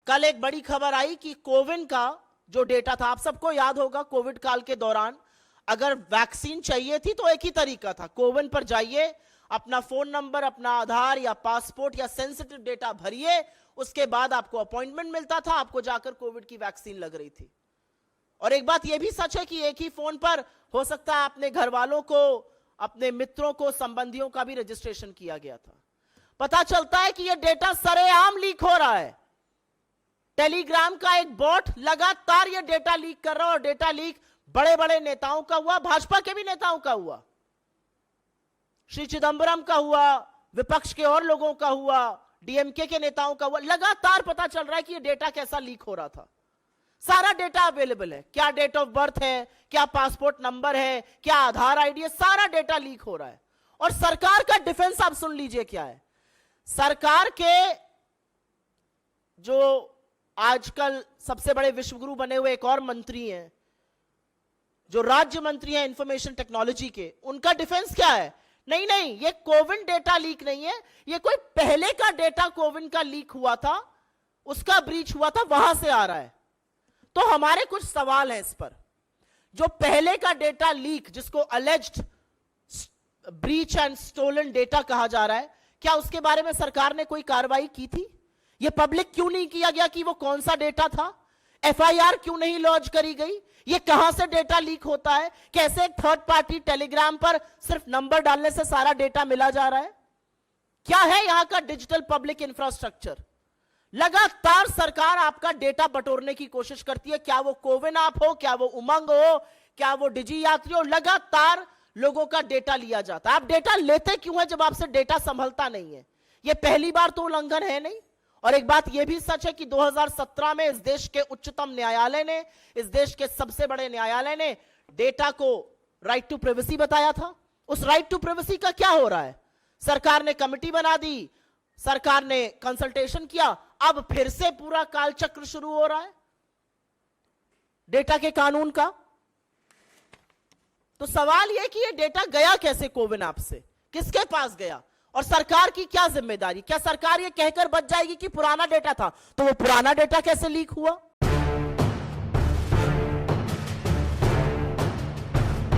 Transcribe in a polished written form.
कल एक बड़ी खबर आई कि कोविन का जो डेटा था, आप सबको याद होगा कोविड काल के दौरान अगर वैक्सीन चाहिए थी तो एक ही तरीका था, कोविन पर जाइए, अपना फोन नंबर, अपना आधार या पासपोर्ट या सेंसिटिव डेटा भरिए, उसके बाद आपको अपॉइंटमेंट मिलता था, आपको जाकर कोविड की वैक्सीन लग रही थी। और एक बात यह भी सच है कि एक ही फोन पर हो सकता है अपने घर वालों को, अपने मित्रों को, संबंधियों का भी रजिस्ट्रेशन किया गया था। पता चलता है कि यह डेटा सरेआम लीक हो रहा है। टेलीग्राम का एक बॉट लगातार यह डेटा लीक कर रहा है, और डेटा लीक बड़े बड़े नेताओं का हुआ, भाजपा के भी नेताओं का हुआ, श्री चिदंबरम का हुआ, विपक्ष के और लोगों का हुआ, डीएमके के नेताओं का हुआ। लगातार पता चल रहा है कि यह डेटा कैसा लीक हो रहा था। सारा डेटा अवेलेबल है, क्या डेट ऑफ बर्थ है, क्या पासपोर्ट नंबर है, क्या आधार आईडी है, सारा डेटा लीक हो रहा है। और सरकार का डिफेंस आप सुन लीजिए क्या है। सरकार के जो आजकल सबसे बड़े विश्वगुरु बने हुए एक और मंत्री हैं, जो राज्य मंत्री हैं इंफॉर्मेशन टेक्नोलॉजी के, उनका डिफेंस क्या है? नहीं नहीं, ये कोविन डेटा लीक नहीं है, ये कोई पहले का डेटा कोविन का लीक हुआ था, उसका ब्रीच हुआ था, वहां से आ रहा है। तो हमारे कुछ सवाल हैं इस पर। जो पहले का डेटा लीक, जिसको alleged breach and stolen data कहा जा रहा है, क्या उसके बारे में सरकार ने कोई कार्रवाई की थी? यह पब्लिक क्यों नहीं किया गया कि वो कौन सा डेटा था? एफआईआर क्यों नहीं लॉन्च करी गई? ये कहां से डेटा लीक होता है? कैसे एक थर्ड पार्टी टेलीग्राम पर सिर्फ नंबर डालने से सारा डेटा मिला जा रहा है? क्या है यहां का डिजिटल पब्लिक इंफ्रास्ट्रक्चर? लगातार सरकार आपका डेटा बटोरने की कोशिश करती है, क्या वो कोविन ऐप हो, क्या वो उमंग हो, क्या वो डिजी यात्री हो, लगातार लोगों का डेटा लिया जाता है। आप डेटा लेते क्यों है जब आपसे डेटा संभलता नहीं है? यह पहली बार तो उल्लंघन है नहीं। और एक बात यह भी सच है कि 2017 में इस देश के उच्चतम न्यायालय ने, इस देश के सबसे बड़े न्यायालय ने डेटा को राइट टू प्राइवेसी बताया था। उस राइट टू प्राइवेसी का क्या हो रहा है? सरकार ने कमिटी बना दी, सरकार ने कंसल्टेशन किया, अब फिर से पूरा कालचक्र शुरू हो रहा है डेटा के कानून का। तो सवाल यह कि यह डेटा गया कैसे कोविन ऐप से, किसके पास गया, और सरकार की क्या जिम्मेदारी? क्या सरकार यह कहकर बच जाएगी कि पुराना डेटा था, तो वो पुराना डेटा कैसे लीक हुआ?